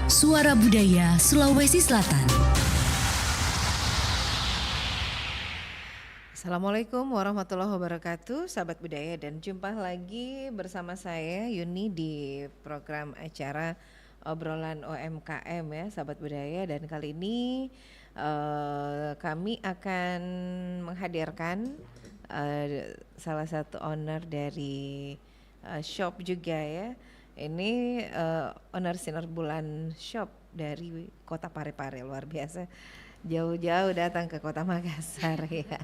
Suara Budaya Sulawesi Selatan. Assalamualaikum warahmatullahi wabarakatuh, sahabat budaya, dan jumpa lagi bersama saya Yuni di program acara obrolan UMKM ya, sahabat budaya. Dan kali ini kami akan menghadirkan salah satu owner dari shop juga ya. Ini owner Sinar Bulan Shop dari Kota Parepare, luar biasa. Jauh-jauh datang ke Kota Makassar ya.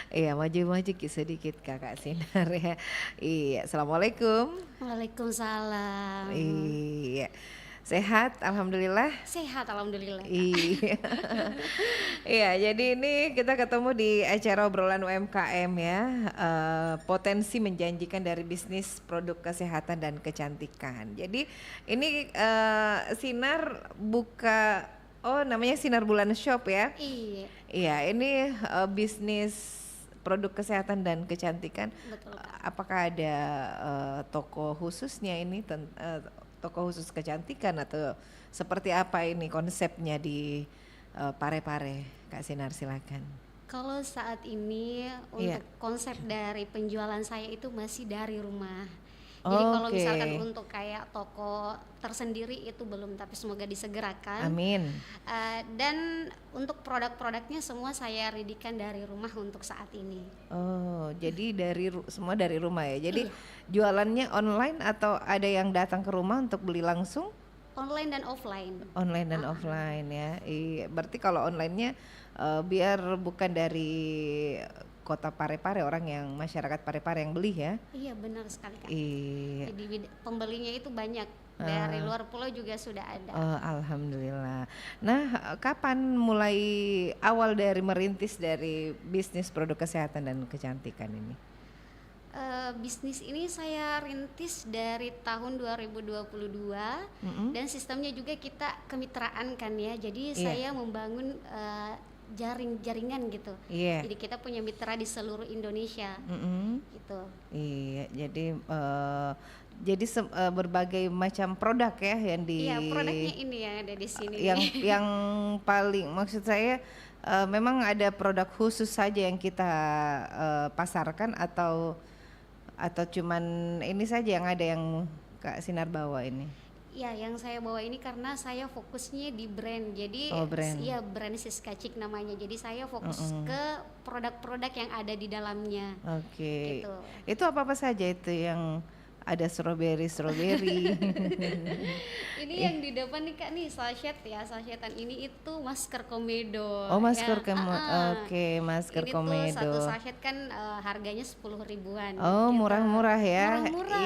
Iya, maju-maju sedikit Kakak Sinar ya. Iya, Assalamualaikum. Waalaikumsalam. Iya. Sehat, alhamdulillah. Sehat alhamdulillah. Iya. Iya, jadi ini kita ketemu di acara obrolan UMKM ya. Potensi menjanjikan dari bisnis produk kesehatan dan kecantikan. Jadi ini Sinar buka, namanya Sinar Bulan Shop ya. Iya. Iya, ini bisnis produk kesehatan dan kecantikan. Betul, Kak. Apakah ada toko khususnya ini, toko khusus kecantikan, atau seperti apa ini konsepnya di Parepare? Kak Sinar, silakan. Kalau saat ini untuk konsep dari penjualan saya itu masih dari rumah. Jadi kalau misalkan untuk kayak toko tersendiri itu belum, tapi semoga disegerakan. Amin. Dan untuk produk-produknya semua saya ridikan dari rumah untuk saat ini. Oh, jadi semua dari rumah ya. Jadi jualannya online atau ada yang datang ke rumah untuk beli langsung? Online dan offline. Online dan offline ya. Iya, berarti kalau online-nya biar bukan dari Kota Parepare, orang yang masyarakat Parepare yang beli ya. Iya, benar sekali, Kak. Iya. Jadi pembelinya itu banyak, dari luar pulau juga sudah ada. Alhamdulillah. Nah, kapan mulai awal dari merintis dari bisnis produk kesehatan dan kecantikan ini? Bisnis ini saya rintis dari tahun 2022 dan sistemnya juga kita kemitraan kan ya. Jadi saya membangun jaringan gitu. Jadi kita punya mitra di seluruh Indonesia gitu. Iya, jadi berbagai macam produk ya yang di. Iya, produknya ini yang ada di sini. Yang paling, maksud saya memang ada produk khusus saja yang kita pasarkan, atau cuman ini saja yang ada yang Kak Sinar bawa ini? Ya, yang saya bawa ini karena saya fokusnya di brand. Jadi brand Siska Chic namanya. Jadi saya fokus ke produk-produk yang ada di dalamnya. Oke. Gitu. Itu apa saja itu yang ada strawberry? Ini yang di depan nih Kak nih, sachet ya. Sachetan ini itu masker komedo. Oh, masker ya. Oke, masker ini komedo. Ini tuh satu sachet kan harganya 10 ribuan. Oh, gitu. murah-murah ya. Murah-murah.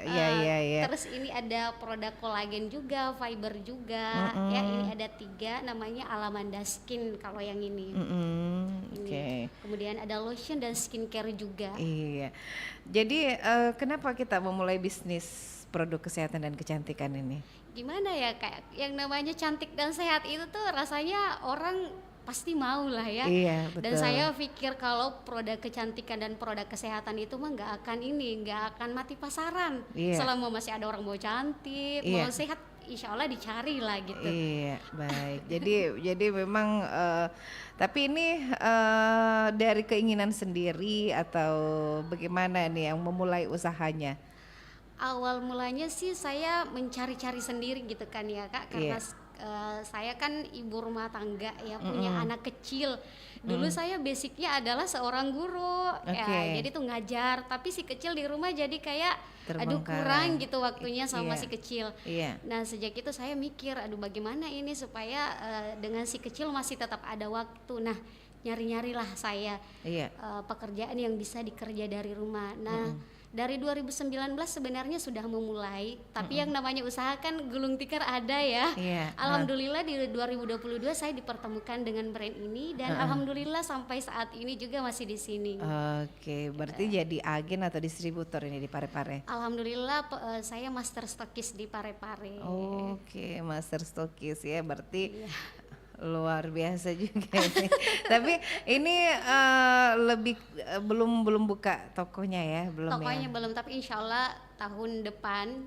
Iya. Terus ini ada produk kolagen juga, fiber juga. Ya, ini ada 3, namanya Alamanda Skin kalau yang ini. Oke. Kemudian ada lotion dan skincare juga. Iya. Jadi kenapa kita memulai bisnis produk kesehatan dan kecantikan ini? Gimana ya, kayak yang namanya cantik dan sehat itu tuh rasanya orang pasti mau lah ya. Iya, betul. Dan saya pikir kalau produk kecantikan dan produk kesehatan itu mah nggak akan mati pasaran. Selama masih ada orang mau cantik, mau sehat, insya Allah dicari lah gitu. Iya, baik. Jadi memang tapi ini dari keinginan sendiri atau bagaimana nih yang memulai usahanya? Awal mulanya sih saya mencari-cari sendiri gitu kan ya Kak, karena saya kan ibu rumah tangga ya, punya anak kecil. Dulu saya basicnya adalah seorang guru ya, jadi tuh ngajar, tapi si kecil di rumah jadi kayak kurang gitu waktunya sama si kecil. Nah, sejak itu saya mikir, bagaimana ini supaya dengan si kecil masih tetap ada waktu. Nah, nyari-nyarilah saya pekerjaan yang bisa dikerja dari rumah. Nah, dari 2019 sebenarnya sudah memulai, tapi yang namanya usaha kan gulung tikar ada ya. Alhamdulillah di 2022 saya dipertemukan dengan brand ini dan alhamdulillah sampai saat ini juga masih di sini. Oke, berarti jadi agen atau distributor ini di Parepare? Alhamdulillah saya master stokis di Parepare. Oke, master stokis ya, berarti luar biasa juga sih. Tapi ini belum buka tokonya ya, belum. Tokonya ya? belum, tapi insya Allah tahun depan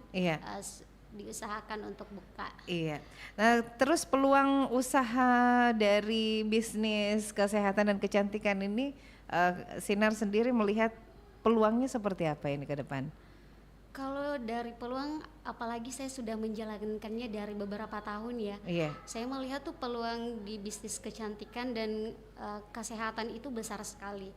diusahakan untuk buka. Iya. Nah, terus peluang usaha dari bisnis kesehatan dan kecantikan ini, Sinar sendiri melihat peluangnya seperti apa ini ke depan? Kalau dari peluang, apalagi saya sudah menjalankannya dari beberapa tahun ya. Iya. Saya melihat tuh peluang di bisnis kecantikan dan kesehatan itu besar sekali.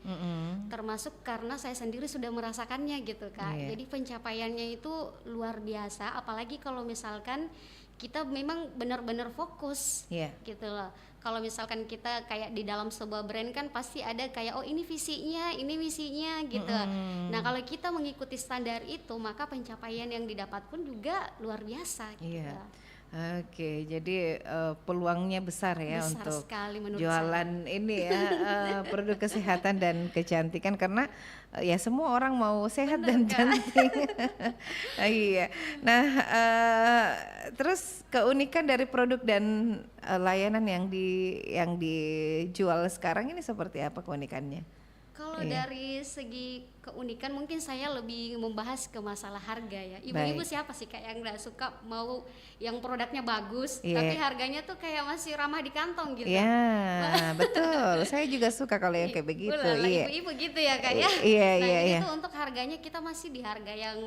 Termasuk karena saya sendiri sudah merasakannya gitu Kak. Iya. Jadi pencapaiannya itu luar biasa, apalagi kalau misalkan kita memang benar-benar fokus Iya. gitu loh. Kalau misalkan kita kayak di dalam sebuah brand kan pasti ada kayak oh ini visinya, ini misinya gitu. Nah kalau kita mengikuti standar itu maka pencapaian yang didapat pun juga luar biasa gitu. Iya. Oke, jadi peluangnya besar ya Besar untuk sekali menurut jualan ini ya, produk kesehatan dan kecantikan karena ya semua orang mau sehat dan cantik. Iya. Nah, terus keunikan dari produk dan layanan yang dijual sekarang ini seperti apa keunikannya? Kalau Iya. dari segi keunikan mungkin saya lebih membahas ke masalah harga ya. Ibu-ibu Baik. siapa sih Kak yang nggak suka mau yang produknya bagus Iya. tapi harganya tuh kayak masih ramah di kantong gitu. Ya, betul. Saya juga suka kalau yang kayak begitu. Ulala, Iya. ibu-ibu gitu ya Kak ya. Iya, Nah iya, ini iya. tuh untuk harganya kita masih di harga yang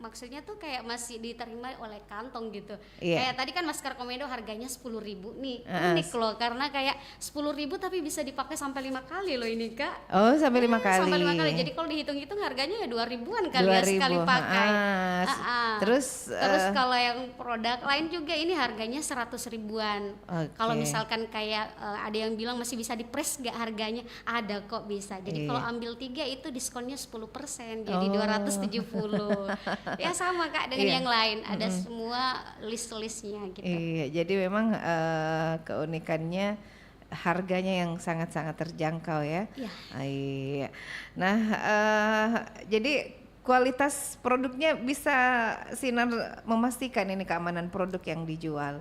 maksudnya tuh kayak masih diterima oleh kantong gitu. Iya. Kayak tadi kan masker komedo harganya 10.000 nih. Heeh. Unik loh karena kayak 10.000 tapi bisa dipakai sampai 5 kali loh ini Kak. Oh, sampai 5 kali. Sampai 5 kali. Jadi kalau dihitung-hitung harganya ya 2.000-an kali ya 2.000. sekali pakai. Terus Kalau yang produk lain juga ini harganya 100 ribuan. Oke. Kalau misalkan kayak ada yang bilang masih bisa di-press gak harganya? Ada kok bisa. Jadi Iya. kalau ambil 3 itu diskonnya 10%. Jadi Oh. 270. Ya sama Kak dengan Iya. yang lain. Ada semua list-listnya gitu. Iya, jadi memang keunikannya harganya yang sangat-sangat terjangkau ya. Iya. Iya. Nah, jadi kualitas produknya bisa Sinar memastikan ini keamanan produk yang dijual.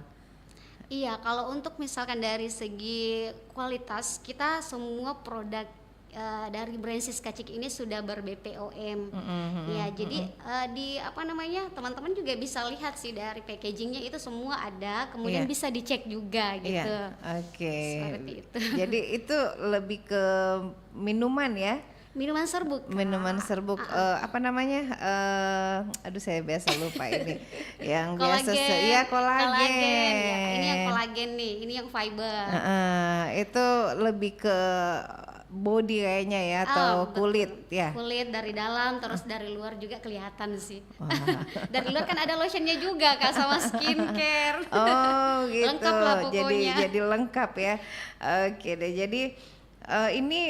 Iya, kalau untuk misalkan dari segi kualitas, kita semua produk dari brand Siska Cik ini sudah ber-BPOM. Ya, jadi di apa namanya, teman-teman juga bisa lihat sih dari packagingnya itu semua ada, kemudian Iya. bisa dicek juga gitu. Iya. Oke. Seperti itu. Jadi itu lebih ke minuman ya. Minuman serbuk. Kak. Minuman serbuk apa namanya? Aduh saya biasa lupa ini. Yang biasa iya kolagen. Ya. Ini yang kolagen nih, ini yang fiber. Itu lebih ke body kayaknya ya atau betul. kulit ya. Kulit dari dalam terus dari luar juga kelihatan sih. Dari luar kan ada lotionnya juga Kak sama skincare. Oh gitu. Lengkap lah pokoknya. Jadi lengkap ya. Oke deh. Jadi ini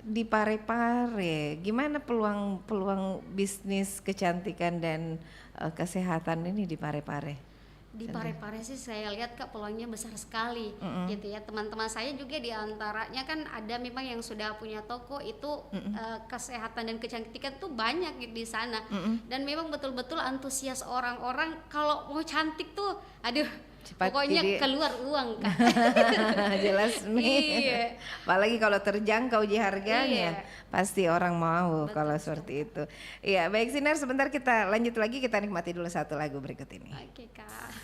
di Parepare gimana peluang bisnis kecantikan dan kesehatan ini di Parepare? Di Parepare sih saya lihat Kak peluangnya besar sekali gitu ya. Teman-teman saya juga diantaranya kan ada memang yang sudah punya toko itu kesehatan dan kecantikan tuh banyak di sana. Dan memang betul-betul antusias orang-orang kalau mau cantik tuh aduh Cepat pokoknya jadi- keluar uang Kak. Jelas nih. Iya. Apalagi kalau terjangkau di harganya, Iya. pasti orang mau kalau seperti itu. Iya, baik Sinar, sebentar kita lanjut lagi, kita nikmati dulu satu lagu berikut ini. Oke Kak.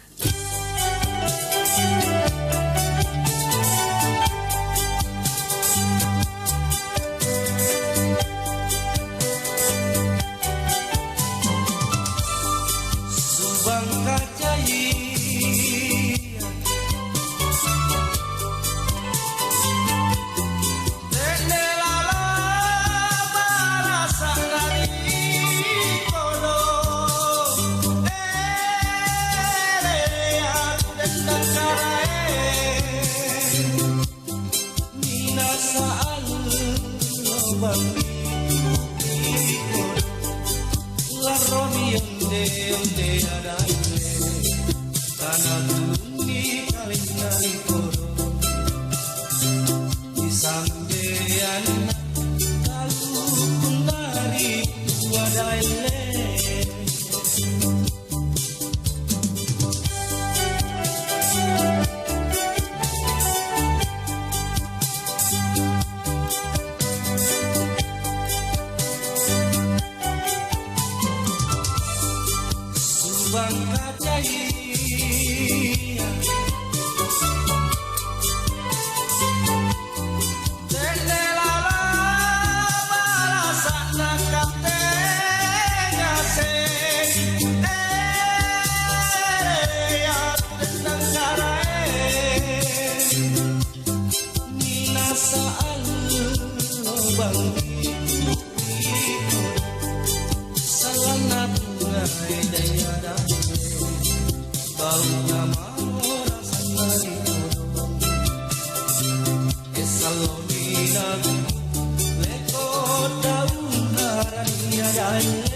Subang kacai Tendelala barasa nari kono aku dendang karae Minasa al-lobang la Romeo onde adale kana tuni kaling koro disampean kalu kunari wadaile Subang kacai itu iko salam na bungai daya dale bau nama rasa dari kodong esalomina leko daun harania dale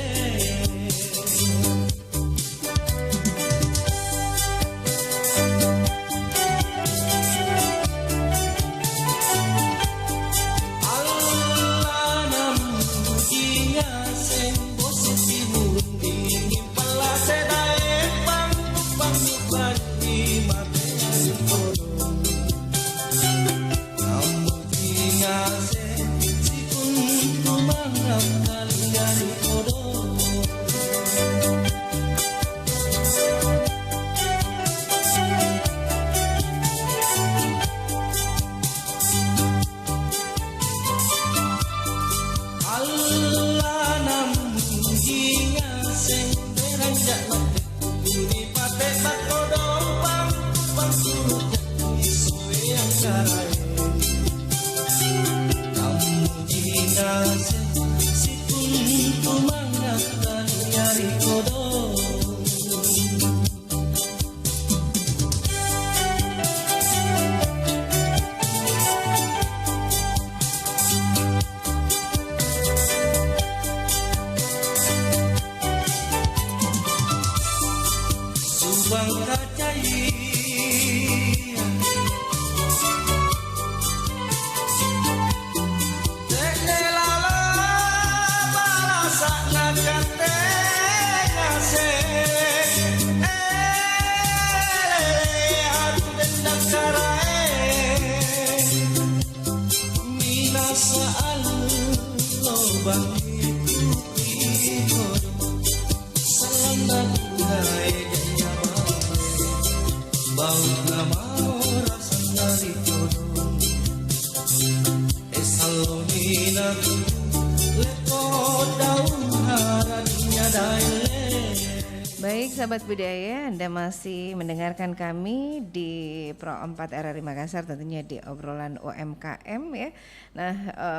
Baik sahabat budaya, Anda masih mendengarkan kami di Pro 4 RRI Makassar, tentunya di obrolan UMKM ya. Nah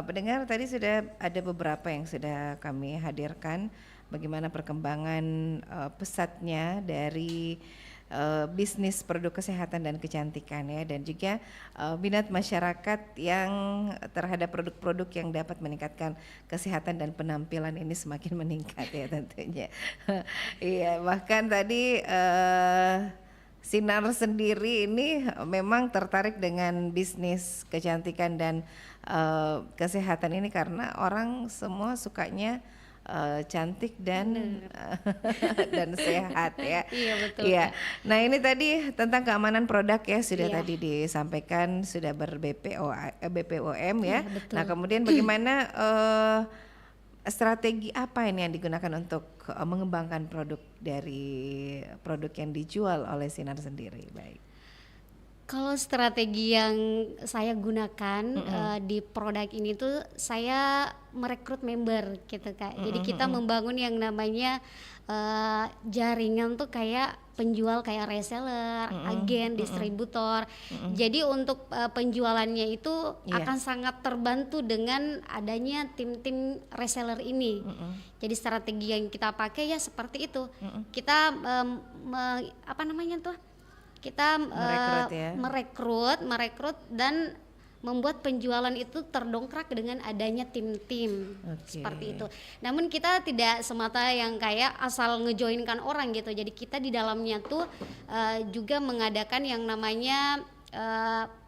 pendengar, tadi sudah ada beberapa yang sudah kami hadirkan bagaimana perkembangan pesatnya dari bisnis produk kesehatan dan kecantikan ya, dan juga minat masyarakat yang terhadap produk-produk yang dapat meningkatkan kesehatan dan penampilan ini semakin meningkat ya tentunya. Iya, bahkan tadi Sinar sendiri ini memang tertarik dengan bisnis kecantikan dan kesehatan ini karena orang semua sukanya cantik dan dan sehat ya. Iya betul. Iya. Nah ini tadi tentang keamanan produk ya sudah Iya. tadi disampaikan, sudah BPOM ya. Betul. Nah kemudian bagaimana strategi apa ini yang digunakan untuk mengembangkan produk dari produk yang dijual oleh Sinar sendiri? Baik. Kalau strategi yang saya gunakan di produk ini tuh saya merekrut member gitu Kak. Jadi kita membangun yang namanya jaringan tuh kayak penjual, kayak reseller, agen, distributor. Jadi untuk penjualannya itu akan sangat terbantu dengan adanya tim-tim reseller ini. Jadi strategi yang kita pakai ya seperti itu. Kita apa namanya tuh? Kita merekrut dan membuat penjualan itu terdongkrak dengan adanya tim-tim seperti itu. Namun kita tidak semata yang kayak asal ngejoinkan orang gitu. Jadi kita di dalamnya tuh juga mengadakan yang namanya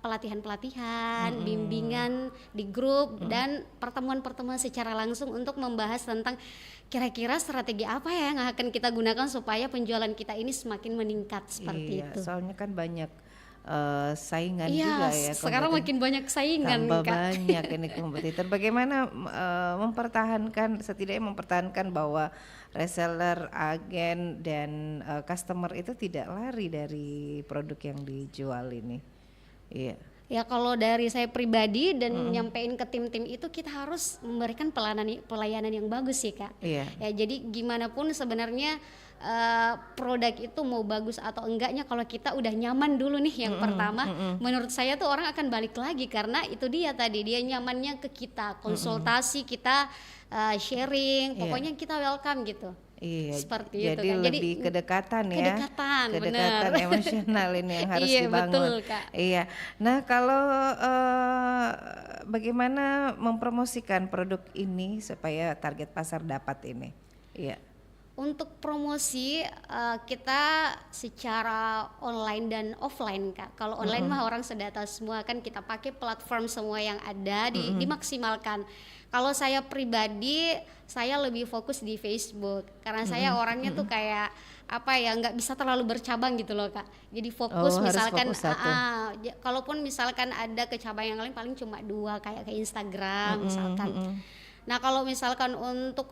pelatihan-pelatihan, bimbingan di grup dan pertemuan-pertemuan secara langsung untuk membahas tentang kira-kira strategi apa ya yang akan kita gunakan supaya penjualan kita ini semakin meningkat seperti itu. Soalnya kan banyak saingan Iya, juga ya. Sekarang makin banyak saingan. Tambah Kak. banyak ini kompetitor. Bagaimana setidaknya mempertahankan bahwa reseller, agen dan customer itu tidak lari dari produk yang dijual ini. Iya. Ya kalau dari saya pribadi dan nyampein ke tim-tim itu, kita harus memberikan pelayanan yang bagus sih Kak. Iya. Ya jadi gimana pun sebenarnya produk itu mau bagus atau enggaknya, kalau kita udah nyaman dulu nih yang pertama, menurut saya tuh orang akan balik lagi, karena itu dia tadi, dia nyamannya ke kita, konsultasi kita, sharing, Iya. pokoknya kita welcome gitu. Iya, Seperti itu, jadi Kak. Jadi, lebih kedekatan ya, kedekatan, kedekatan bener. emosional ini yang harus Iya, dibangun. betul, Kak. Iya, nah kalau bagaimana mempromosikan produk ini supaya target pasar dapat ini? Iya, Untuk promosi kita secara online dan offline Kak. Kalau online mah orang sedata semua kan, kita pakai platform semua yang ada dimaksimalkan. Kalau saya pribadi, saya lebih fokus di Facebook karena saya orangnya tuh kayak apa ya, nggak bisa terlalu bercabang gitu loh Kak. Jadi fokus, harus misalkan fokus satu. kalaupun misalkan ada ke cabang yang lain paling cuma 2, kayak ke Instagram misalkan. Nah kalau misalkan untuk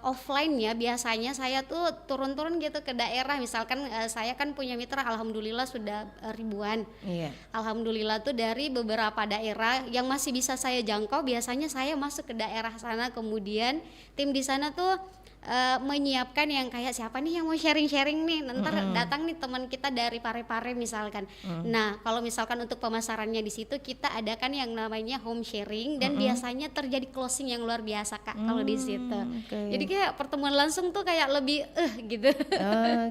offline-nya, biasanya saya tuh turun-turun gitu ke daerah. Misalkan saya kan punya mitra, alhamdulillah sudah ribuan. iya. Alhamdulillah tuh dari beberapa daerah yang masih bisa saya jangkau, biasanya saya masuk ke daerah sana, kemudian tim di sana tuh menyiapkan yang kayak siapa nih yang mau sharing-sharing nih, ntar datang nih teman kita dari Parepare misalkan. Nah kalau misalkan untuk pemasarannya di situ, kita adakan yang namanya home sharing, dan biasanya terjadi closing yang luar biasa Kak kalau di situ. Oke. Jadi kayak pertemuan langsung tuh kayak lebih gitu.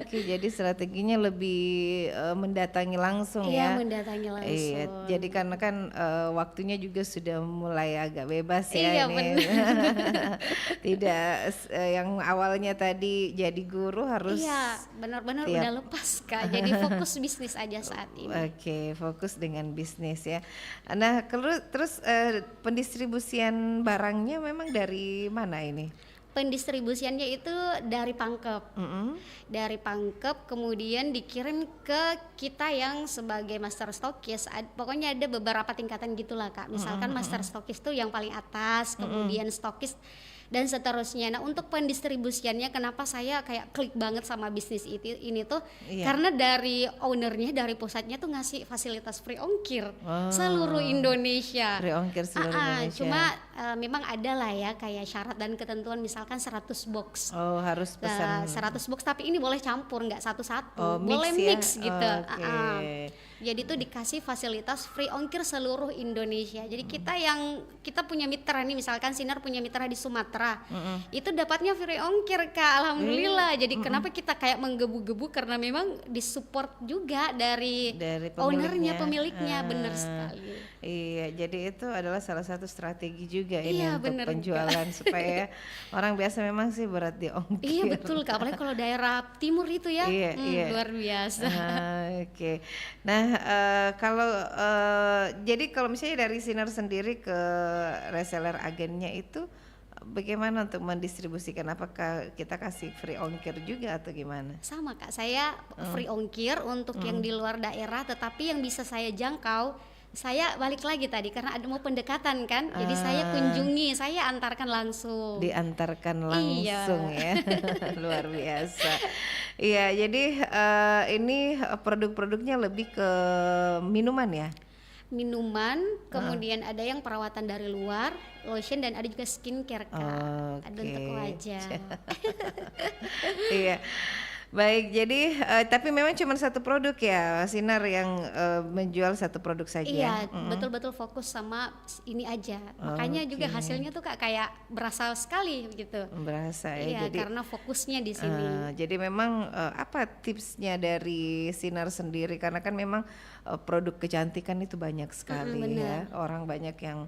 Oke, jadi strateginya lebih mendatangi langsung Iya, ya. mendatangi langsung. Iya, jadi karena kan waktunya juga sudah mulai agak bebas ya Iya, ini. benar. Tidak yang awalnya tadi jadi guru harus. Iya, benar-benar tiap- udah lepas Kak. Jadi fokus bisnis aja saat ini. Oke, fokus dengan bisnis ya. Nah, terus pendistribusian barangnya memang dari mana ini? Pendistribusiannya itu dari Pangkep. Dari Pangkep kemudian dikirim ke kita yang sebagai master stokis. Pokoknya ada beberapa tingkatan gitulah Kak. Misalkan master stokis tuh yang paling atas, kemudian stokis dan seterusnya. Nah untuk pendistribusiannya, kenapa saya kayak klik banget sama bisnis ini tuh, Iya. karena dari ownernya, dari pusatnya tuh ngasih fasilitas free ongkir Oh. seluruh Indonesia. Free ongkir seluruh Indonesia. Cuma memang ada lah ya kayak syarat dan ketentuan, misalkan 100 box. Oh, harus pesan. 100 box, tapi ini boleh campur, nggak satu-satu, Oh, mix boleh ya? mix gitu. Oke. Jadi tuh dikasih fasilitas free ongkir seluruh Indonesia. Jadi kita punya mitra nih, misalkan Sinar punya mitra di Sumatera, itu dapatnya free ongkir Kak, alhamdulillah. Jadi kenapa kita kayak menggebu-gebu, karena memang disupport juga dari ownernya, pemiliknya, bener sekali. Iya, jadi itu adalah salah satu strategi juga ini Iya, untuk bener, penjualan supaya orang biasa memang sih berat di ongkir. Iya betul Kak, apalagi kalau daerah timur itu ya, Iya. luar biasa. Oke. Nah, kalau jadi kalau misalnya dari Sinar sendiri ke reseller agennya itu bagaimana untuk mendistribusikan? Apakah kita kasih free ongkir juga atau gimana? Sama Kak, saya free ongkir untuk yang di luar daerah, tetapi yang bisa saya jangkau, saya balik lagi tadi karena ada mau pendekatan kan, jadi saya kunjungi, saya antarkan langsung. Diantarkan Iya. langsung ya. Luar biasa. Iya, jadi ini produk-produknya lebih ke minuman ya. Minuman, kemudian ada yang perawatan dari luar, lotion, dan ada juga skincare Kak. Ada untuk Oke. wajah. Iya. Baik, jadi tapi memang cuma satu produk ya, Sinar yang menjual satu produk saja. Iya, betul-betul fokus sama ini aja. Makanya juga Oke. hasilnya tuh kayak berasa sekali gitu. Berasa ya. Iya, Jadi karena fokusnya di sini. jadi memang apa tipsnya dari Sinar sendiri, karena kan memang produk kecantikan itu banyak sekali ya. Orang banyak yang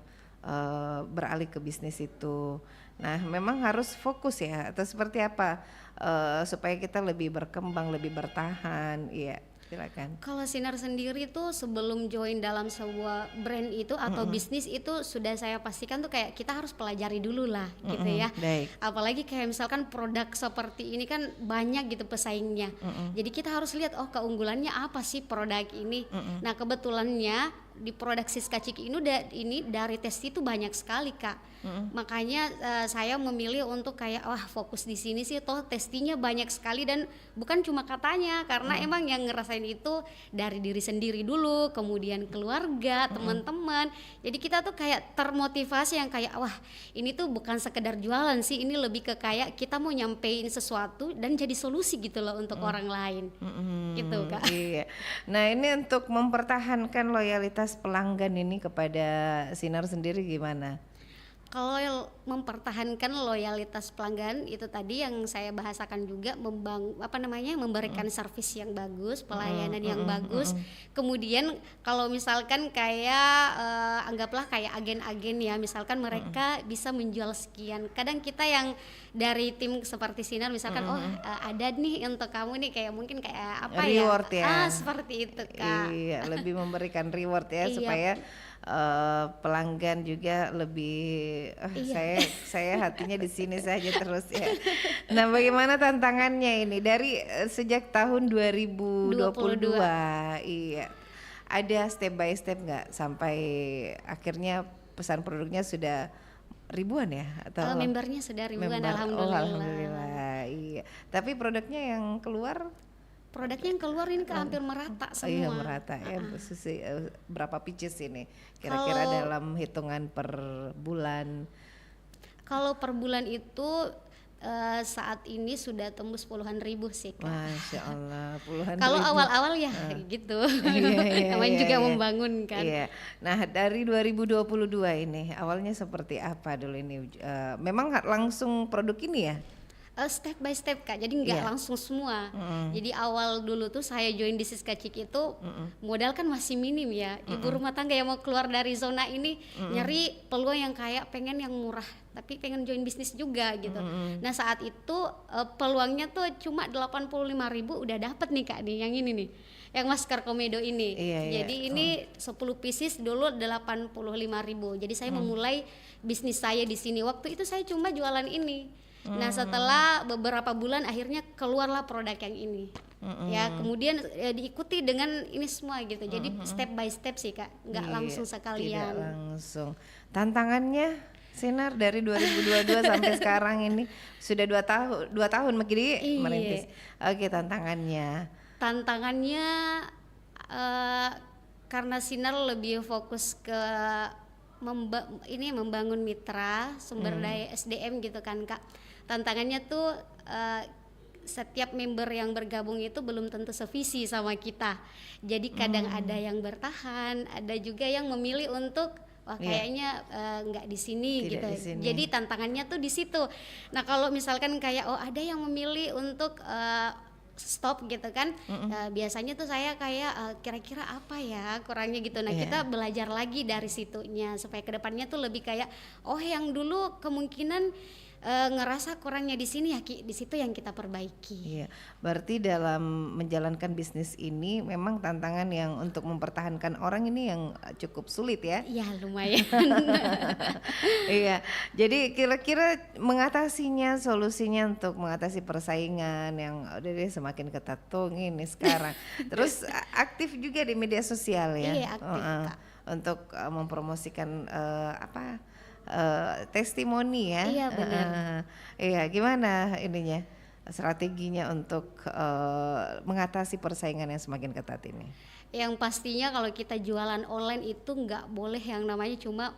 beralih ke bisnis itu. Nah, memang harus fokus ya, atau seperti apa supaya kita lebih berkembang, lebih bertahan. Iya, silakan. Kalau Sinar sendiri tuh sebelum join dalam sebuah brand itu atau bisnis itu, sudah saya pastikan tuh kayak kita harus pelajari dulu lah gitu ya. Baik. Apalagi kayak misalkan produk seperti ini kan banyak gitu pesaingnya. Jadi kita harus lihat, oh keunggulannya apa sih produk ini. Nah kebetulannya di produk Siska Ciki ini dari testi itu banyak sekali Kak. Makanya saya memilih untuk kayak wah fokus di sini sih, toh testinya banyak sekali dan bukan cuma katanya, karena emang yang ngerasain itu dari diri sendiri dulu, kemudian keluarga, teman-teman. Jadi kita tuh kayak termotivasi yang kayak wah ini tuh bukan sekedar jualan sih, ini lebih ke kayak kita mau nyampein sesuatu dan jadi solusi gitu loh untuk orang lain. Gitu Kak. Iya. Nah ini untuk mempertahankan loyalitas pelanggan ini kepada Sinar sendiri gimana? Kalau mempertahankan loyalitas pelanggan itu tadi yang saya bahasakan juga, memberikan servis yang bagus, pelayanan yang bagus. Kemudian kalau misalkan kayak anggaplah kayak agen-agen ya, misalkan mereka bisa menjual sekian. Kadang kita yang dari tim seperti Sinar misalkan ada nih untuk kamu nih, kayak mungkin kayak apa Reward ya. seperti itu Kak. Iya, lebih memberikan reward ya Iya. supaya pelanggan juga lebih saya hatinya di sini saja terus ya. Nah, bagaimana tantangannya ini dari sejak tahun 2022? Iya. Ada step by step nggak sampai akhirnya pesan produknya sudah ribuan ya atau Membernya sudah ribuan, member? alhamdulillah. Oh, alhamdulillah. Iya. Tapi produknya yang keluar Produknya yang keluar ini hampir merata semua. iya merata ya. Berapa pieces ini kira-kira dalam hitungan per bulan? Kalau per bulan itu saat ini sudah tembus puluhan ribu sih Kak. Masya Allah, puluhan Kalau ribu. awal-awal ya gitu. Iya, Namanya iya, juga iya. membangun kan. Iya. Nah dari 2022 ini awalnya seperti apa dulu ini? Memang langsung produk ini ya? Step by step Kak, jadi nggak Iya. langsung semua. Jadi awal dulu tuh saya join di Siska Ciki itu modal kan masih minim ya. Ibu rumah tangga yang mau keluar dari zona ini nyari peluang yang kayak pengen yang murah, tapi pengen join bisnis juga gitu. Nah saat itu peluangnya tuh cuma 85.000 udah dapet nih Kak nih, yang ini nih, yang masker komedo ini. Iya, iya. Jadi ini 10 pieces dulu 85.000. Jadi saya memulai bisnis saya di sini. Waktu itu saya cuma jualan ini. Nah setelah beberapa bulan akhirnya keluarlah produk yang ini. Ya kemudian diikuti dengan ini semua gitu. Jadi step by step sih Kak, nggak Iya, langsung sekalian. Tidak langsung. Tantangannya Sinar dari 2022 sampai sekarang ini sudah 2 tahun begini Iya. merintis. Oke, tantangannya. Tantangannya karena Sinar lebih fokus ke membangun mitra sumber daya SDM gitu kan Kak. Tantangannya tuh setiap member yang bergabung itu belum tentu sevisi sama kita. Jadi kadang ada yang bertahan, ada juga yang memilih untuk wah kayaknya nggak di sini Tidak gitu. di sini. Jadi tantangannya tuh di situ. Nah kalau misalkan kayak ada yang memilih untuk stop gitu kan, biasanya tuh saya kayak kira-kira apa ya kurangnya gitu. Nah kita belajar lagi dari situnya supaya kedepannya tuh lebih kayak yang dulu kemungkinan ngerasa kurangnya di sini ya Ki, di situ yang kita perbaiki. Iya, berarti dalam menjalankan bisnis ini memang tantangan yang untuk mempertahankan orang ini yang cukup sulit ya. Iya lumayan. Iya, jadi kira-kira mengatasinya, solusinya untuk mengatasi persaingan yang udah deh semakin ketat tuh ini sekarang. Terus aktif juga di media sosial ya. Iya, aktif, Kak. Untuk mempromosikan testimoni ya. Iya, benar. Iya, gimana ininya strateginya untuk mengatasi persaingan yang semakin ketat ini? Yang pastinya kalau kita jualan online itu nggak boleh yang namanya cuma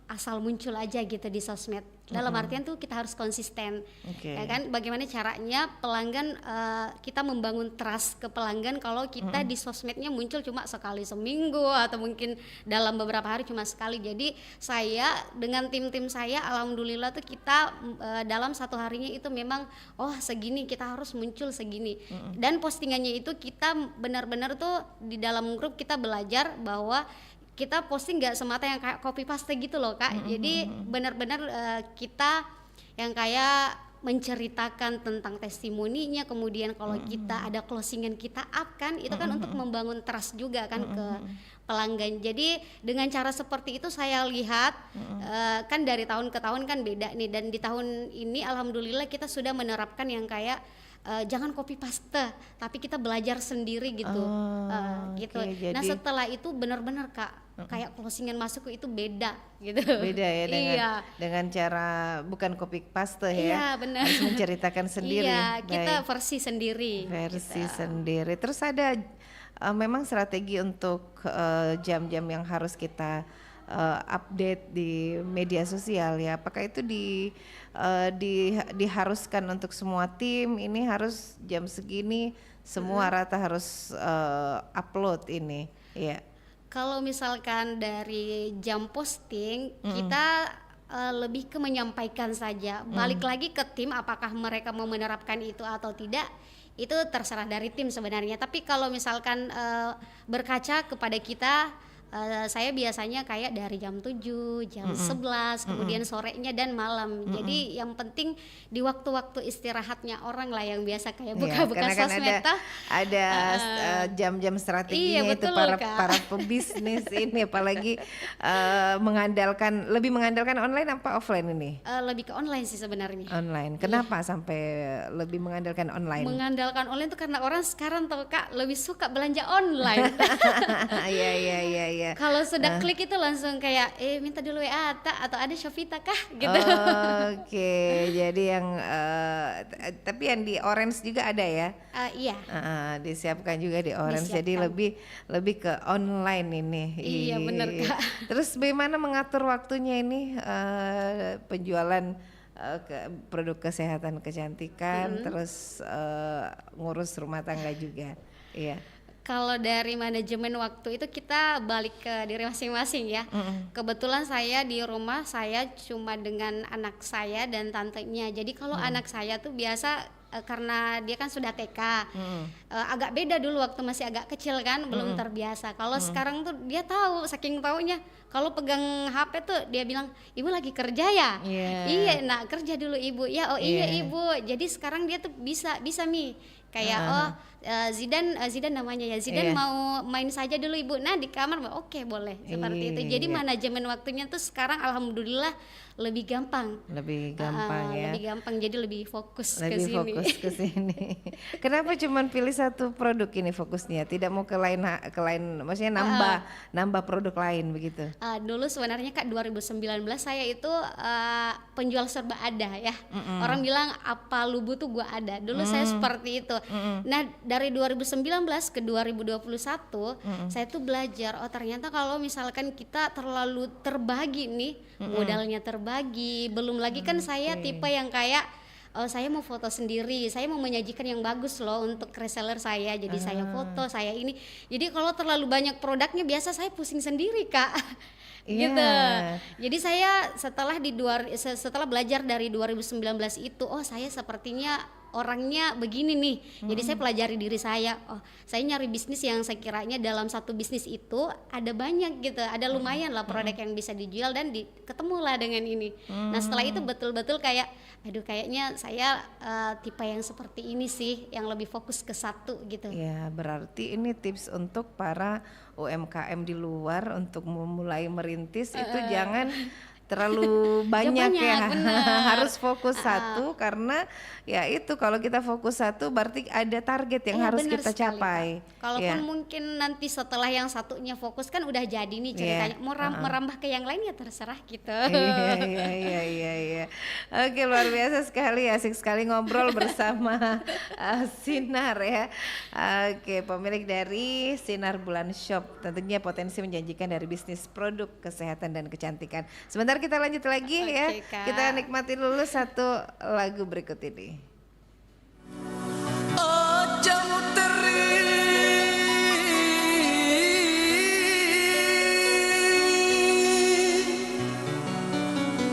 asal muncul aja gitu di sosmed. Dalam artian tuh kita harus konsisten, Oke. ya kan? Bagaimana caranya pelanggan kita membangun trust ke pelanggan kalau kita di sosmednya muncul cuma sekali seminggu atau mungkin dalam beberapa hari cuma sekali. Jadi saya dengan tim-tim saya, alhamdulillah tuh kita dalam satu harinya itu memang segini kita harus muncul segini. Dan postingannya itu kita benar-benar tuh di dalam grup kita belajar bahwa kita posting nggak semata yang kayak copy paste gitu loh Kak. Jadi benar-benar kita yang kayak menceritakan tentang testimoninya, kemudian kalau kita ada closingan kita up kan, itu kan untuk membangun trust juga kan ke pelanggan. Jadi dengan cara seperti itu saya lihat kan dari tahun ke tahun kan beda nih, dan di tahun ini alhamdulillah kita sudah menerapkan yang kayak jangan copy paste, tapi kita belajar sendiri gitu. Gitu. Oke, Nah jadi setelah itu benar-benar Kak, kayak closingan masuk itu beda gitu. beda ya dengan Iya. dengan cara bukan copy paste Iya, ya, benar. harus menceritakan sendiri. Iya, kita Baik. versi sendiri. Versi gitu. sendiri. Terus ada memang strategi untuk jam-jam yang harus kita update di media sosial ya. Apakah itu diharuskan untuk semua tim? Ini harus jam segini semua rata harus upload ini. Ya. Kalau misalkan dari jam posting, kita lebih ke menyampaikan saja. Balik lagi ke tim, apakah mereka mau menerapkan itu atau tidak, itu terserah dari tim sebenarnya. Tapi kalau misalkan berkaca kepada kita, saya biasanya kayak dari jam 7, jam 11, kemudian sorenya dan malam. Jadi yang penting di waktu-waktu istirahatnya orang lah yang biasa kayak Iya, buka-buka karena kan sosmed tah. ada jam-jam strateginya Iya, itu betul, para Kak. para pebisnis ini apalagi lebih mengandalkan online apa offline ini? Lebih ke online sih sebenarnya. Online. Kenapa sampai lebih mengandalkan online? Mengandalkan online itu karena orang sekarang tuh Kak lebih suka belanja online. Iya iya iya iya. Kalau sudah klik itu langsung kayak minta dulu WA atau ada Shopee kah gitu. Oke, jadi yang tapi yang di Orange juga ada ya? Iya. Disiapkan juga di Orange. Jadi Disiapkan. lebih ke online ini. Iya, bener, Kak. Terus bagaimana mengatur waktunya ini penjualan produk kesehatan kecantikan, terus ngurus rumah tangga juga. Iya. Kalau dari manajemen waktu itu kita balik ke diri masing-masing ya. Kebetulan saya di rumah saya cuma dengan anak saya dan tantenya. Jadi kalau anak saya tuh biasa karena dia kan sudah TK, agak beda dulu waktu masih agak kecil kan, belum terbiasa. Kalau sekarang tuh dia tahu, saking taunya kalau pegang HP tuh dia bilang, ibu lagi kerja ya? Iya. Iya, nak kerja dulu ibu. Ya, oh iya Iya. ibu. Jadi sekarang dia tuh bisa Mi. Kayak Zidan namanya ya, Zidan Iya. mau main saja dulu ibu. Nah di kamar, oke boleh seperti itu. Jadi Iya. manajemen waktunya tuh sekarang alhamdulillah lebih gampang. Lebih gampang ya. Lebih gampang, jadi lebih fokus ke Lebih sini. fokus ke sini. Kenapa cuman pilih satu produk ini fokusnya? Tidak mau ke lain, maksudnya nambah produk lain begitu. Dulu sebenarnya Kak 2019 saya itu penjual serba ada ya. Orang bilang apa lu butuh gua ada. Dulu saya seperti itu. Nah dari 2019 ke 2021 saya tuh belajar, oh ternyata kalau misalkan kita terlalu terbagi nih, modalnya terbagi, belum lagi kan saya tipe yang kayak saya mau foto sendiri, saya mau menyajikan yang bagus loh untuk reseller saya, jadi saya foto, saya ini. Jadi kalau terlalu banyak produknya biasa saya pusing sendiri Kak. Iya. Gitu. Jadi saya setelah belajar dari 2019 itu, oh saya sepertinya orangnya begini nih. Jadi saya pelajari diri saya. Oh, saya nyari bisnis yang sekiranya dalam satu bisnis itu ada banyak gitu, ada lumayan lah produk yang bisa dijual dan ketemulah dengan ini. Nah setelah itu betul-betul kayak, aduh kayaknya saya tipe yang seperti ini sih, yang lebih fokus ke satu gitu. Ya, berarti ini tips untuk para UMKM di luar untuk memulai merintis itu jangan terlalu banyak ya. bener. Harus fokus satu karena ya itu kalau kita fokus satu berarti ada target yang Iya, harus bener kita sekali, capai. Kak. Kalaupun Ya. mungkin nanti setelah yang satunya fokus kan udah jadi nih ceritanya. Mau merambah ke yang lain ya terserah gitu. Iya. Oke, luar biasa sekali, asik sekali ngobrol bersama Sinar ya. Oke, pemilik dari Sinar Bulan Shop, tentunya potensi menjanjikan dari bisnis produk kesehatan dan kecantikan. Sebentar kita lanjut lagi ya. Oke, Kak. Kita nikmati dulu satu lagu berikut ini. Ojo muteri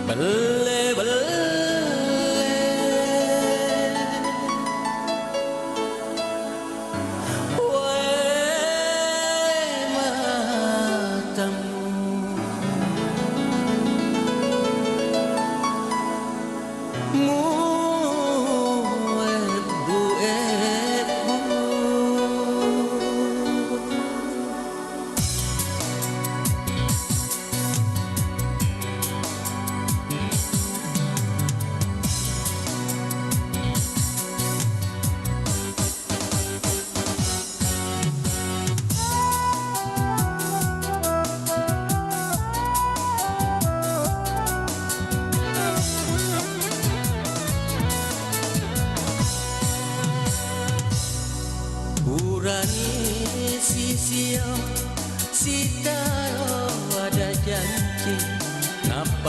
bele wae matamu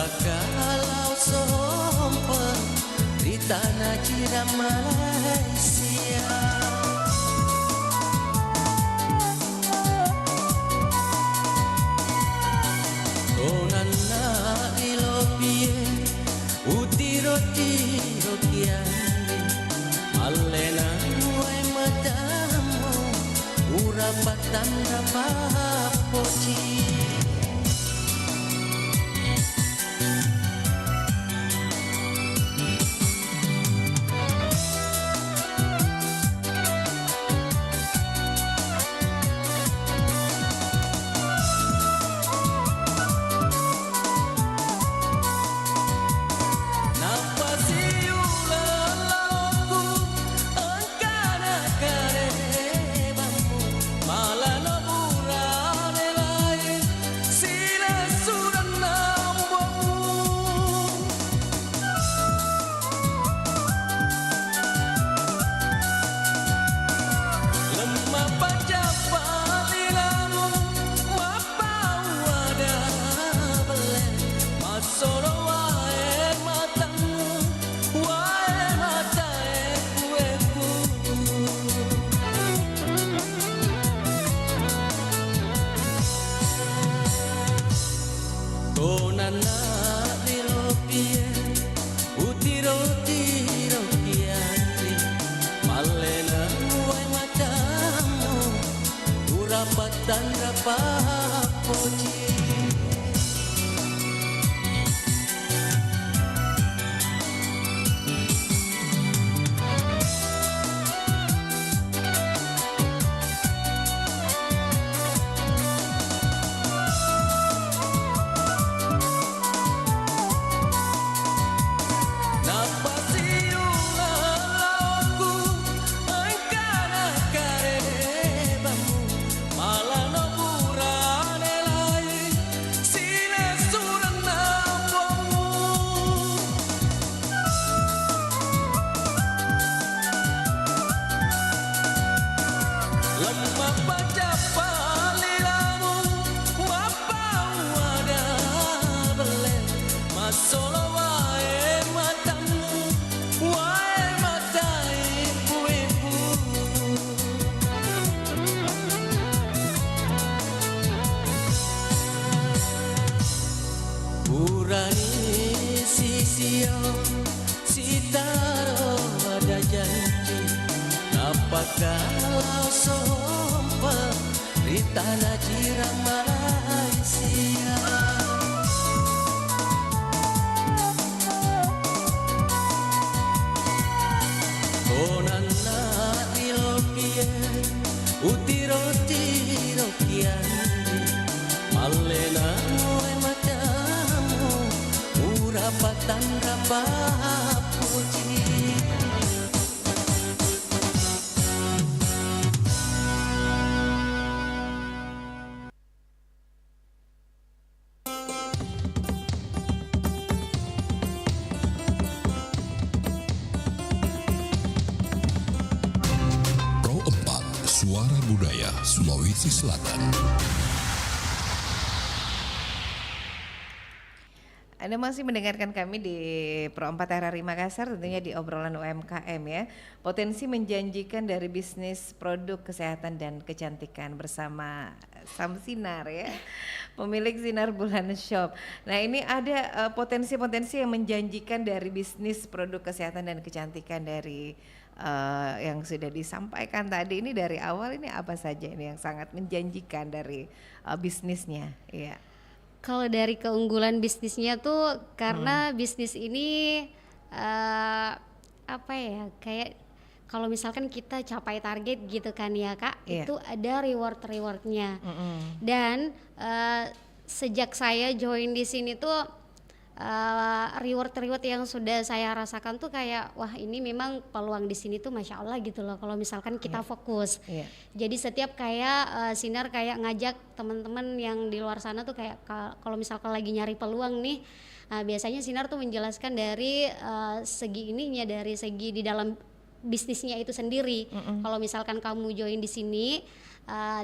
Napakalau sompa di tanah jiran Malaysia. Konana ilopie utiro-tiro kiari malena wai matamu urapatan rapapoci. Dan rapapoci. Napakalau sompa di tanah jiran Malaysia. Konana ilopie utiro-tiro kiari malena wai matamu urapatan rapapoci. Suara Budaya Sulawesi Selatan. Anda masih mendengarkan kami di Pro 4 RRI Makassar, tentunya di obrolan UMKM ya. Potensi menjanjikan dari bisnis produk kesehatan dan kecantikan bersama Sam Sinar ya, pemilik Sinar Bulan Shop. Nah ini ada potensi-potensi yang menjanjikan dari bisnis produk kesehatan dan kecantikan dari yang sudah disampaikan tadi. Ini dari awal ini apa saja ini yang sangat menjanjikan dari bisnisnya ya? Kalau dari keunggulan bisnisnya tuh karena bisnis ini apa ya, kayak kalau misalkan kita capai target gitu kan ya Kak, itu ada rewardnya. Dan sejak saya join di sini tuh reward yang sudah saya rasakan tuh kayak wah ini memang peluang di sini tuh masya Allah gitu loh kalau misalkan kita fokus. Jadi setiap kayak Sinar kayak ngajak teman-teman yang di luar sana tuh kayak kalau misalkan lagi nyari peluang nih, biasanya Sinar tuh menjelaskan dari segi ininya, dari segi di dalam bisnisnya itu sendiri. Kalau misalkan kamu join di sini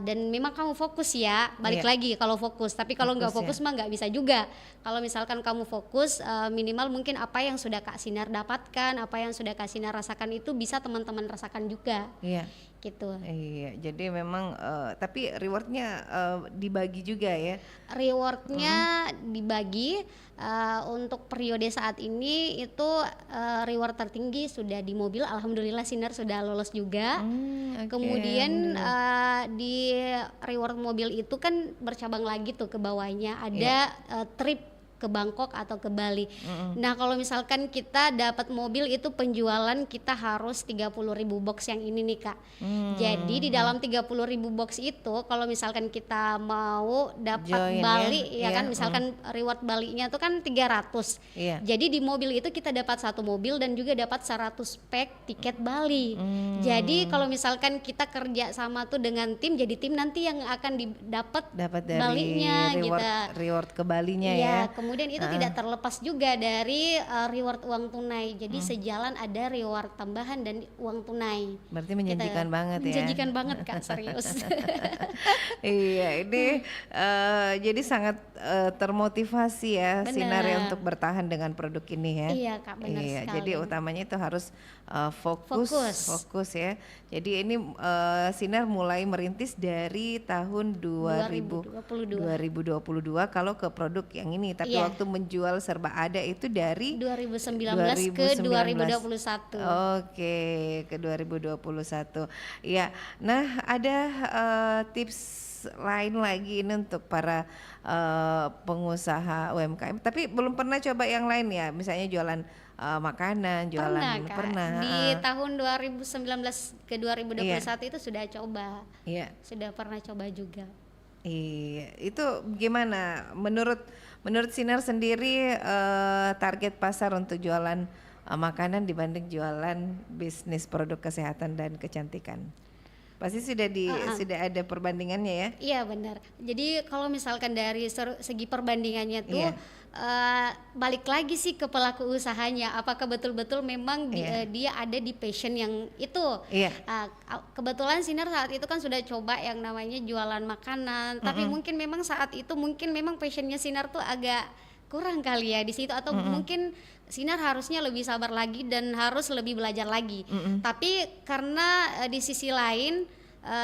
dan memang kamu fokus ya, balik Iya. lagi kalau fokus. Tapi kalau nggak Fokus, fokus mah nggak bisa juga. Kalau misalkan kamu fokus, minimal mungkin apa yang sudah Kak Sinar dapatkan, apa yang sudah Kak Sinar rasakan itu bisa teman-teman rasakan juga, Iya. gitu. Iya, jadi memang tapi rewardnya dibagi juga ya. Rewardnya dibagi, untuk periode saat ini itu reward tertinggi sudah di mobil, alhamdulillah Sinar sudah lolos juga. Oke, Kemudian alhamdulillah. di reward mobil itu kan bercabang lagi tuh ke bawahnya, ada trip ke Bangkok atau ke Bali. Nah kalau misalkan kita dapat mobil itu penjualan kita harus 30.000 box yang ini nih Kak. Jadi di dalam 30.000 box itu kalau misalkan kita mau dapat Join Bali ya, ya kan, iya, misalkan reward Balinya itu kan 300. Iya. Jadi di mobil itu kita dapat 1 mobil dan juga dapat 100 pack tiket Bali. Jadi kalau misalkan kita kerja sama tuh dengan tim, jadi tim nanti yang akan didapat Dapat dari Balinya reward gitu. reward ke Balinya Iya, ya. kemudian itu tidak terlepas juga dari reward uang tunai. Jadi sejalan ada reward tambahan dan uang tunai. Berarti menjanjikan banget ya. Menjanjikan banget Kak, serius. Iya, ini jadi sangat termotivasi ya Benar. Sinar ya untuk bertahan dengan produk ini ya. Iya, Kak, benar Iya, sekali. jadi utamanya itu harus fokus ya. Jadi ini Sinar mulai merintis dari tahun 2022 kalau ke produk yang ini, tapi Iya. waktu menjual serba ada itu dari 2019 ke 2021. Oke, ke 2021. Iya. Nah, ada tips lain lagi ini untuk para pengusaha UMKM. Tapi belum pernah coba yang lain ya, misalnya jualan makanan, jualan Kak. pernah. Di tahun 2019 ke 2021 itu sudah coba. Iya. Sudah pernah coba juga. Iya, itu gimana? Menurut Sinar sendiri target pasar untuk jualan makanan dibanding jualan bisnis produk kesehatan dan kecantikan. Pasti sudah ada perbandingannya ya? Iya benar. Jadi kalau misalkan dari segi perbandingannya tuh Iya. balik lagi sih ke pelaku usahanya. Apakah betul-betul memang dia ada di passion yang itu? Iya. Kebetulan Sinar saat itu kan sudah coba yang namanya jualan makanan. Tapi mungkin memang saat itu mungkin memang passionnya Sinar tuh agak kurang kali ya di situ, atau mungkin Sinar harusnya lebih sabar lagi dan harus lebih belajar lagi. Tapi karena di sisi lain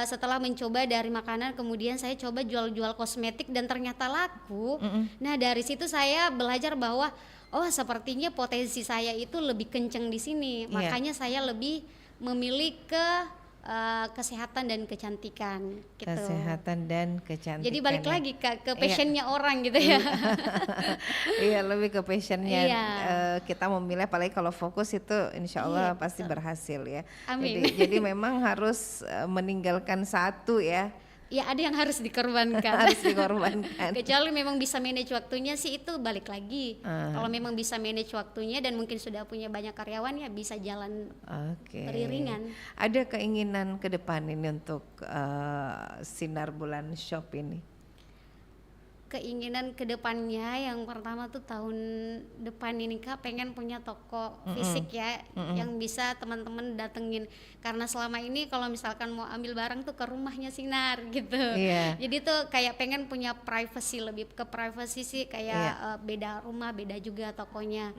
setelah mencoba dari makanan, kemudian saya coba jual-jual kosmetik dan ternyata laku. Nah dari situ saya belajar bahwa oh sepertinya potensi saya itu lebih kenceng di sini. Iya. Makanya saya lebih memilih ke kesehatan dan kecantikan gitu. Kesehatan dan kecantikan. Jadi balik ya. lagi ke passionnya orang gitu ya. Iya, lebih ke passionnya. Iya. Kita memilih, apalagi kalau fokus itu insya Allah Iya, pasti berhasil ya. Amin. Jadi memang harus meninggalkan satu ya. Ya ada yang harus dikorbankan. Harus dikorbankan. Kecuali memang bisa manage waktunya sih, itu balik lagi. Kalau memang bisa manage waktunya dan mungkin sudah punya banyak karyawan, ya bisa jalan Oke. beriringan. Ada keinginan ke depan ini untuk Sinar Bulan Shop ini? Keinginan kedepannya yang pertama tuh tahun depan ini Kak pengen punya toko fisik ya, yang bisa teman-teman datengin, karena selama ini kalau misalkan mau ambil barang tuh ke rumahnya Sinar gitu. Iya. Jadi tuh kayak pengen punya privacy, lebih ke privacy sih, kayak beda rumah beda juga tokonya.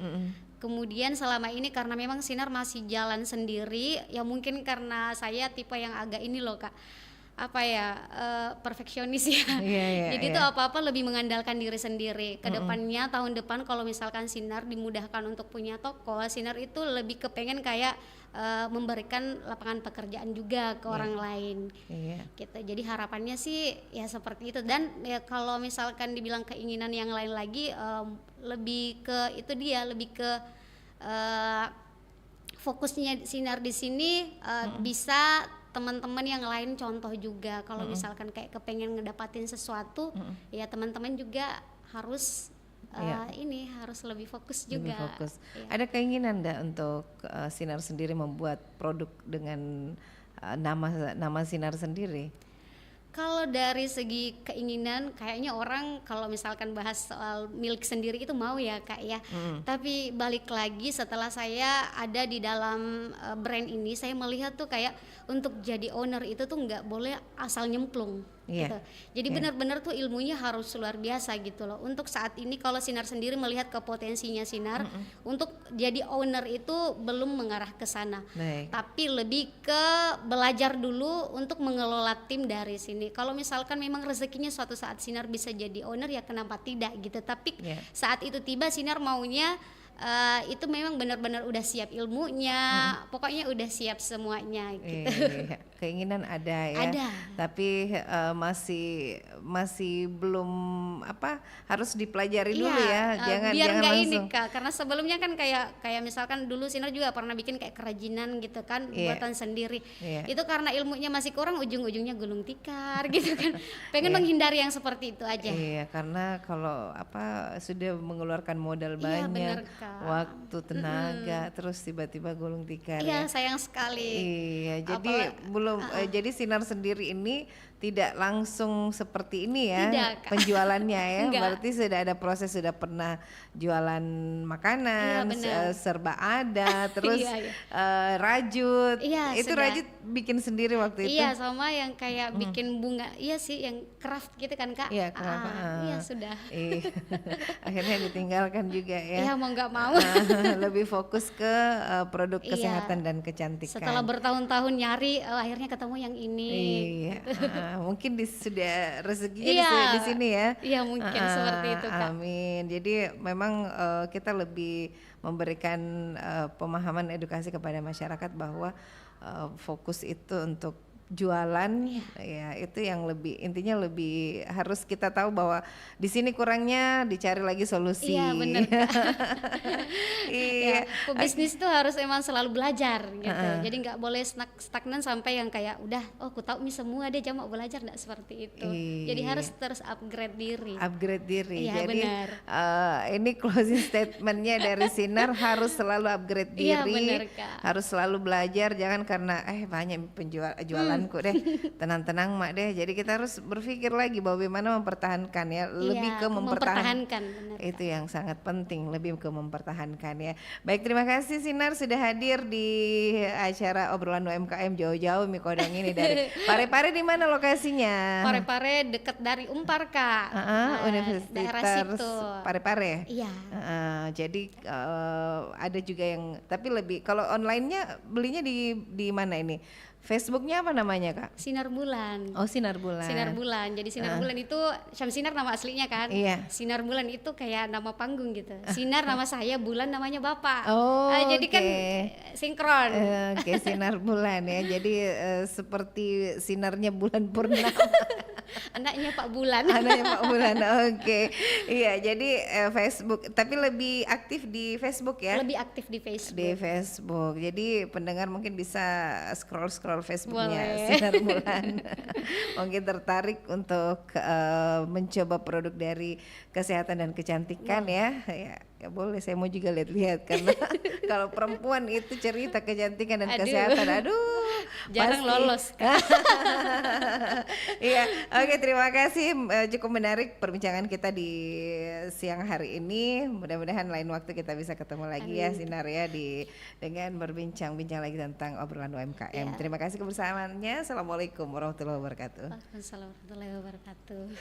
Kemudian selama ini karena memang Sinar masih jalan sendiri ya, mungkin karena saya tipe yang agak ini loh Kak, perfeksionis ya. Jadi tuh apa-apa lebih mengandalkan diri sendiri. Kedepannya tahun depan kalau misalkan Sinar dimudahkan untuk punya toko, Sinar itu lebih kepengen kayak memberikan lapangan pekerjaan juga ke orang lain. Gitu. Jadi harapannya sih ya seperti itu. Dan ya kalau misalkan dibilang keinginan yang lain lagi, lebih ke itu dia, lebih ke fokusnya Sinar di sini bisa teman-teman yang lain contoh juga. Kalau misalkan kayak kepengen ngedapatin sesuatu, ya teman-teman juga harus ini harus lebih fokus juga. Lebih fokus. Ya. Ada keinginan enggak untuk Sinar sendiri membuat produk dengan nama Sinar sendiri? Kalau dari segi keinginan, kayaknya orang kalau misalkan bahas soal milik sendiri itu mau ya Kak ya. Tapi balik lagi setelah saya ada di dalam brand ini, saya melihat tuh kayak untuk jadi owner itu tuh nggak boleh asal nyemplung. Iya. Gitu. Jadi benar-benar tuh ilmunya harus luar biasa gitu loh. Untuk saat ini kalau Sinar sendiri melihat ke potensinya Sinar, untuk jadi owner itu belum mengarah ke sana. Baik. Tapi lebih ke belajar dulu untuk mengelola tim dari sini. Kalau misalkan memang rezekinya suatu saat Sinar bisa jadi owner, ya kenapa tidak gitu. Tapi Iya. saat itu tiba Sinar maunya itu memang benar-benar udah siap ilmunya, pokoknya udah siap semuanya gitu. Iya, keinginan ada ya. Ada. Tapi masih belum harus dipelajari dulu ya. Jangan biar jangan nggak langsung. ini Kak, karena sebelumnya kan kayak misalkan dulu Sinar juga pernah bikin kayak kerajinan gitu kan, Iya. buatan sendiri. Iya. Itu karena ilmunya masih kurang, ujung-ujungnya gulung tikar gitu kan. Pengen menghindari yang seperti itu aja. Iya, karena kalau sudah mengeluarkan modal Iya, banyak, bener, Kak. waktu, tenaga, terus tiba-tiba gulung tikar Iya, ya. sayang sekali. Iya, jadi jadi Sinar sendiri ini tidak langsung seperti ini ya Tidak, Kak. penjualannya ya. Enggak. Berarti sudah ada proses, sudah pernah jualan makanan, Iya, benar. serba ada, terus Iya, iya. rajut. Iya, itu sudah. rajut bikin sendiri waktu itu. Iya, sama yang kayak bikin bunga. Iya sih, yang craft gitu kan Kak. Iya, craft, Iya, sudah. Iya. Akhirnya ditinggalkan juga ya. Iya, mau nggak mau. Lebih fokus ke produk Iya. kesehatan dan kecantikan. Setelah bertahun-tahun nyari, akhirnya ketemu yang ini. Iya, mungkin sudah rezekinya Iya. di sini ya. Iya, mungkin seperti itu Kak. Amin. Jadi memang kita lebih memberikan pemahaman edukasi kepada masyarakat bahwa fokus itu untuk jualan ya itu yang lebih intinya lebih harus kita tahu bahwa di sini kurangnya dicari lagi solusi. Iya, benar Kak. Iya. Ya, pebisnis itu harus emang selalu belajar gitu. Jadi nggak boleh stagnan sampai yang kayak udah aku tahu nih semua deh mau belajar, nggak seperti itu. Jadi Iya. harus terus upgrade diri. Upgrade diri. Iya, Jadi benar. ini closing statementnya dari Sinar harus selalu upgrade Iya, diri, benar, Kak. harus selalu belajar. Jangan karena banyak jualanku deh, tenang-tenang mak deh. Jadi kita harus berpikir lagi bahwa bagaimana mempertahankan ya, lebih Iya, ke mempertahankan, benar, Itu yang sangat penting, lebih ke mempertahankan ya. Baik, terima kasih Sinar sudah hadir di acara obrolan UMKM jauh-jauh Mikodang ini dari Parepare. Di mana lokasinya? Parepare dekat dari Umpar Kak. Daerah Universitas situ. Parepare. Iya. Jadi ada juga yang tapi lebih kalau online-nya belinya di mana ini? Facebooknya apa namanya Kak? Sinar Bulan. Oh, Sinar Bulan. Sinar Bulan. Jadi Sinar Bulan itu Syamsinar nama aslinya kan. Iya. Sinar Bulan itu kayak nama panggung gitu. Sinar nama saya, Bulan namanya Bapak. Oh, jadi kan sinkron. Oke, Sinar Bulan ya. Jadi seperti sinarnya bulan purnama. Anaknya Pak Bulan. Anaknya Pak Bulan. Oke. Iya, jadi Facebook, tapi lebih aktif di Facebook ya. Lebih aktif di Facebook. Di Facebook. Jadi pendengar mungkin bisa scroll Facebooknya Boleh. Sinar Bulan. Mungkin tertarik untuk mencoba produk dari kesehatan dan kecantikan ya. Ya boleh, saya mau juga lihat-lihat karena kalau perempuan itu cerita kecantikan dan kesehatan, jarang pasti. lolos. Iya, oke, terima kasih. Cukup menarik perbincangan kita di siang hari ini. Mudah-mudahan lain waktu kita bisa ketemu lagi ya Sinar ya dengan berbincang-bincang lagi tentang obrolan UMKM. Ya. Terima kasih kebersamaannya. Assalamualaikum warahmatullahi wabarakatuh. Waalaikumsalam warahmatullahi wabarakatuh.